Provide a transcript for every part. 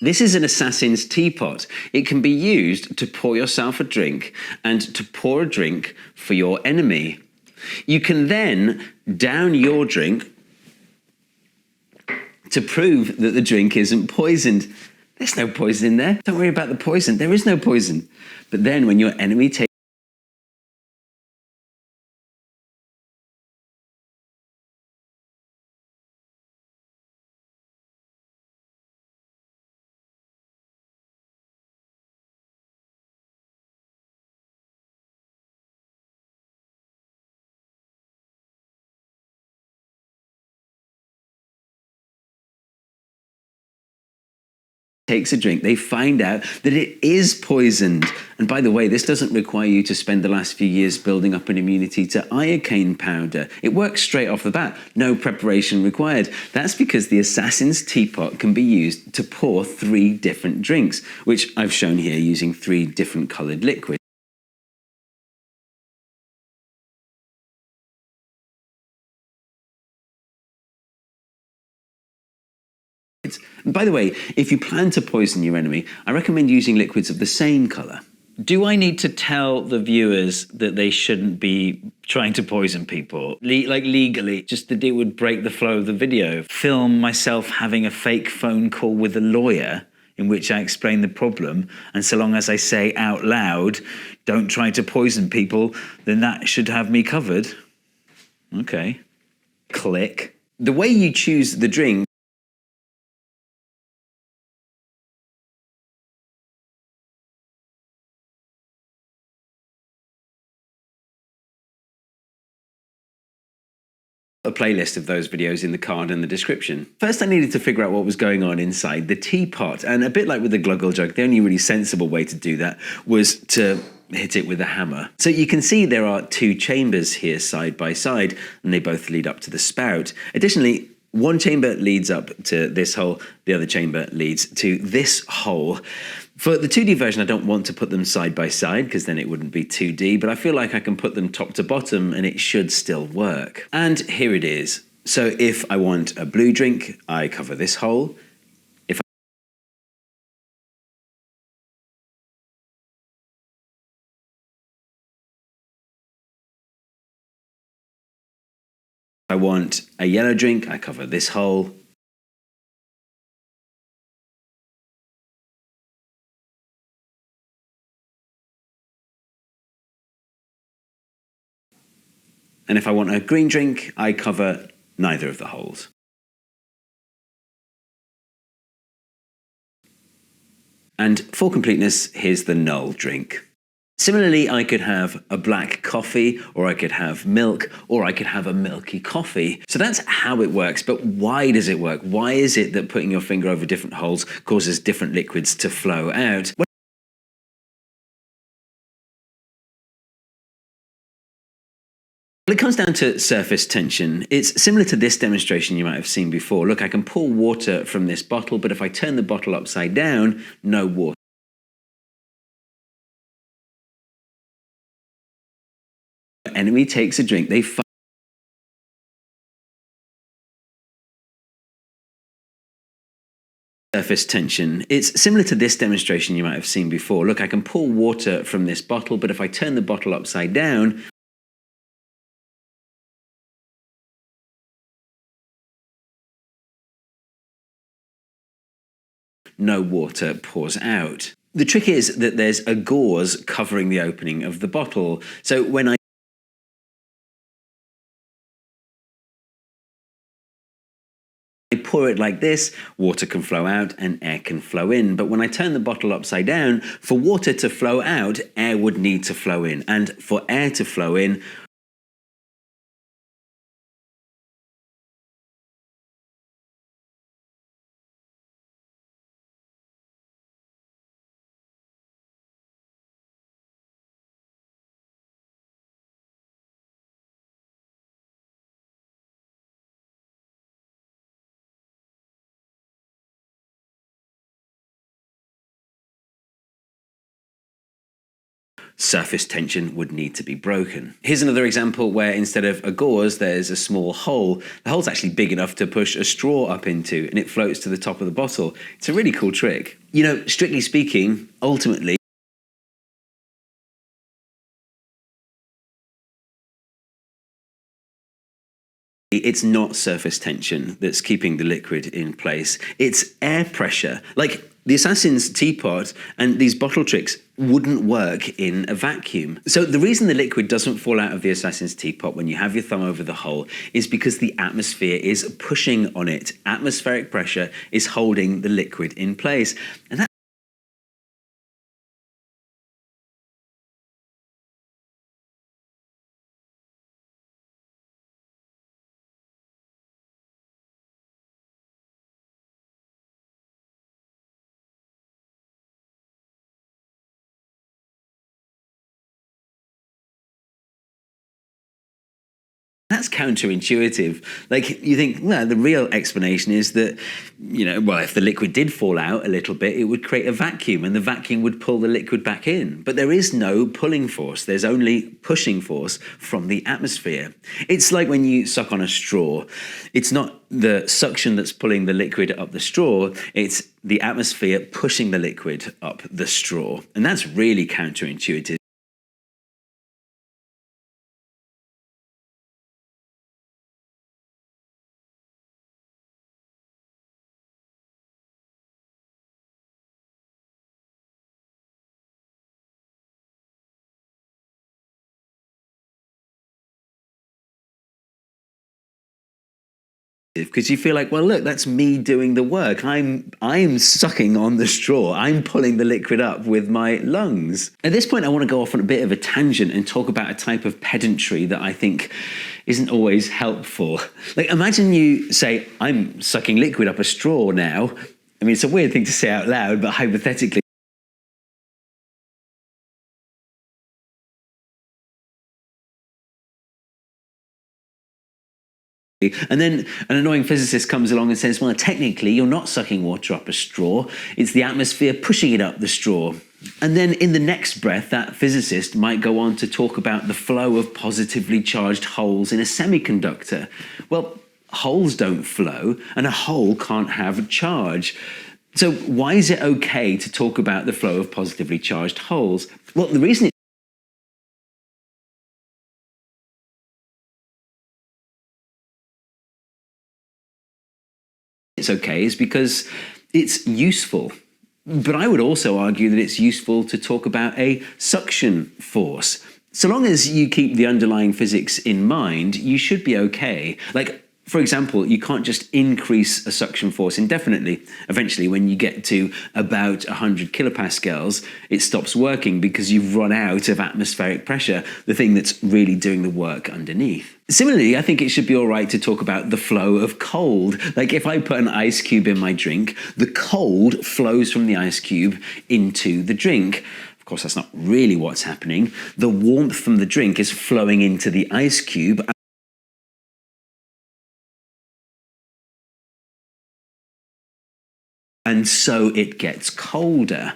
This is an assassin's teapot. It can be used to pour yourself a drink and to pour a drink for your enemy. You can then down your drink to prove that the drink isn't poisoned. There's no poison in there. Don't worry about the poison. There is no poison. But then when your enemy takes a drink, they find out that it is poisoned. And by the way, this doesn't require you to spend the last few years building up an immunity to iocane powder. It works straight off the bat, no preparation required. That's because the assassin's teapot can be used to pour 3 different drinks, which I've shown here using 3 different coloured liquids. And by the way, if you plan to poison your enemy, I recommend using liquids of the same colour. Do I need to tell the viewers that they shouldn't be trying to poison people? Like legally, just that it would break the flow of the video. Film myself having a fake phone call with a lawyer in which I explain the problem, and so long as I say out loud, don't try to poison people, then that should have me covered. Okay. Click. The way you choose the drink a playlist of those videos in the card and the description. First, I needed to figure out what was going on inside the teapot, and a bit like with the gluggle jug, the only really sensible way to do that was to hit it with a hammer. So you can see there are 2 chambers here side by side, and they both lead up to the spout. Additionally, one chamber leads up to this hole, the other chamber leads to this hole. For the 2D version, I don't want to put them side by side because then it wouldn't be 2D, but I feel like I can put them top to bottom and it should still work. And here it is. So if I want a blue drink, I cover this hole. If I want a yellow drink, I cover this hole. And if I want a green drink, I cover neither of the holes. And for completeness, here's the null drink. Similarly, I could have a black coffee, or I could have milk, or I could have a milky coffee. So that's how it works, but why does it work? Why is it that putting your finger over different holes causes different liquids to flow out? Well, it comes down to surface tension. It's similar to this demonstration you might have seen before. Look, I can pour water from this bottle, but if I turn the bottle upside down, no water. Enemy takes a drink, they surface tension. It's similar to this demonstration you might have seen before. Look, I can pour water from this bottle, but if I turn the bottle upside down, no water pours out. The trick is that there's a gauze covering the opening of the bottle. So when I pour it like this, water can flow out and air can flow in. But when I turn the bottle upside down, for water to flow out, air would need to flow in. And for air to flow in, surface tension would need to be broken. Here's another example where instead of a gauze, there's a small hole. The hole's actually big enough to push a straw up into, and it floats to the top of the bottle. It's a really cool trick. You know, strictly speaking, ultimately, it's not surface tension that's keeping the liquid in place. It's air pressure. Like the Assassin's teapot and these bottle tricks wouldn't work in a vacuum. So the reason the liquid doesn't fall out of the Assassin's teapot when you have your thumb over the hole is because the atmosphere is pushing on it. Atmospheric pressure is holding the liquid in place. And that's counterintuitive. Like, you think, well, the real explanation is that, you know, well, if the liquid did fall out a little bit, it would create a vacuum and the vacuum would pull the liquid back in. But there is no pulling force. There's only pushing force from the atmosphere. It's like when you suck on a straw. It's not the suction that's pulling the liquid up the straw. It's the atmosphere pushing the liquid up the straw. And that's really counterintuitive. Because you feel like, well, look, that's me doing the work. I'm sucking on the straw. I'm pulling the liquid up with my lungs. At this point, I want to go off on a bit of a tangent and talk about a type of pedantry that I think isn't always helpful. Like, imagine you say, I'm sucking liquid up a straw now. I mean, it's a weird thing to say out loud, but hypothetically, and then an annoying physicist comes along and says, well, technically, you're not sucking water up a straw. It's the atmosphere pushing it up the straw. And then in the next breath, that physicist might go on to talk about the flow of positively charged holes in a semiconductor. Well, holes don't flow, and a hole can't have a charge. So why is it okay to talk about the flow of positively charged holes? Well, the reason it's okay is because it's useful. But I would also argue that it's useful to talk about a suction force. So long as you keep the underlying physics in mind, you should be okay. Like, for example, you can't just increase a suction force indefinitely. Eventually, when you get to about 100 kilopascals, it stops working because you've run out of atmospheric pressure, the thing that's really doing the work underneath. Similarly, I think it should be all right to talk about the flow of cold. Like, if I put an ice cube in my drink, the cold flows from the ice cube into the drink. Of course, that's not really what's happening. The warmth from the drink is flowing into the ice cube. And so it gets colder.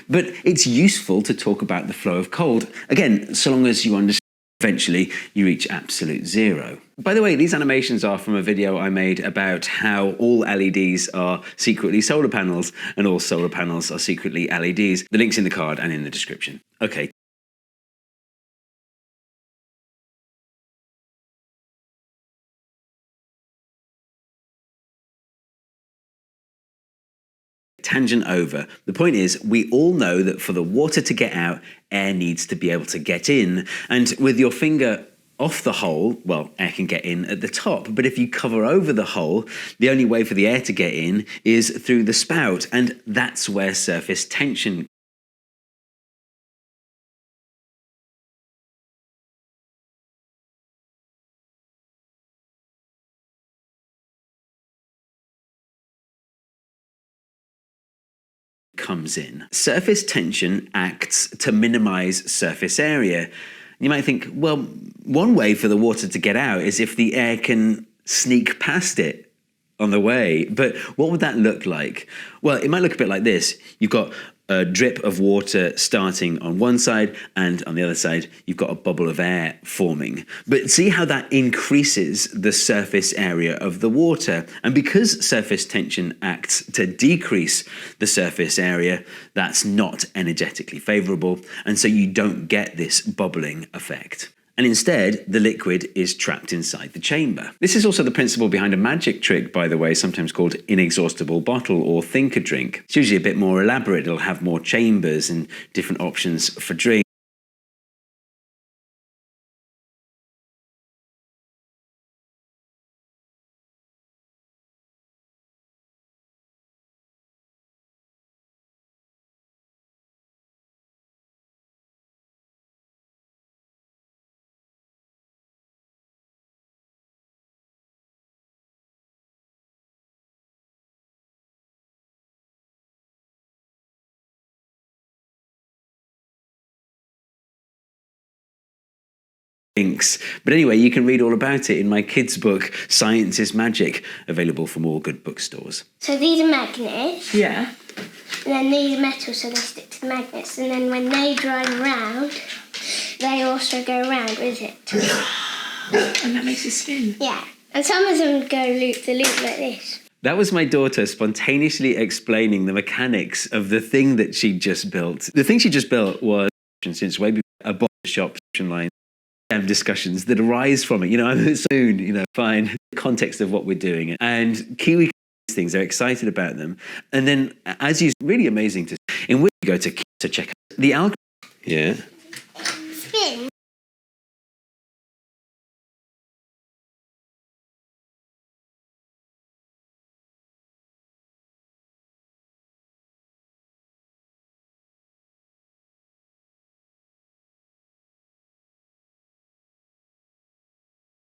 But it's useful to talk about the flow of cold. Again, so long as you understand, eventually you reach absolute zero. By the way, these animations are from a video I made about how all LEDs are secretly solar panels and all solar panels are secretly LEDs. The link's in the card and in the description. Okay. Tangent over. The point is, we all know that for the water to get out, air needs to be able to get in. And with your finger off the hole, well, air can get in at the top. But if you cover over the hole, the only way for the air to get in is through the spout. And that's where surface tension comes in. Surface tension acts to minimize surface area. You might think, well, one way for the water to get out is if the air can sneak past it on the way. But what would that look like? Well, it might look a bit like this. You've got a drip of water starting on one side, and on the other side, you've got a bubble of air forming. But see how that increases the surface area of the water. And because surface tension acts to decrease the surface area, that's not energetically favorable. And so you don't get this bubbling effect. And instead, the liquid is trapped inside the chamber. This is also the principle behind a magic trick, by the way, sometimes called inexhaustible bottle or think a drink. It's usually a bit more elaborate. It'll have more chambers and different options for drink. But anyway, you can read all about it in my kids' book, Science is Magic, available from all good bookstores. So these are magnets. Yeah. And then these are metal, so they stick to the magnets. And then when they drive around, they also go around with it. And that makes it spin. Yeah. And some of them go loop-the-loop like this. That was my daughter spontaneously explaining the mechanics of the thing that she just built. The thing she just built was, since way before a bottom shop line, discussions that arise from it. Soon, fine, the context of what we're doing. And Kiwi things, they're excited about them. And then, as you really amazing to, in which you go to check out the algorithm. Yeah. Spin.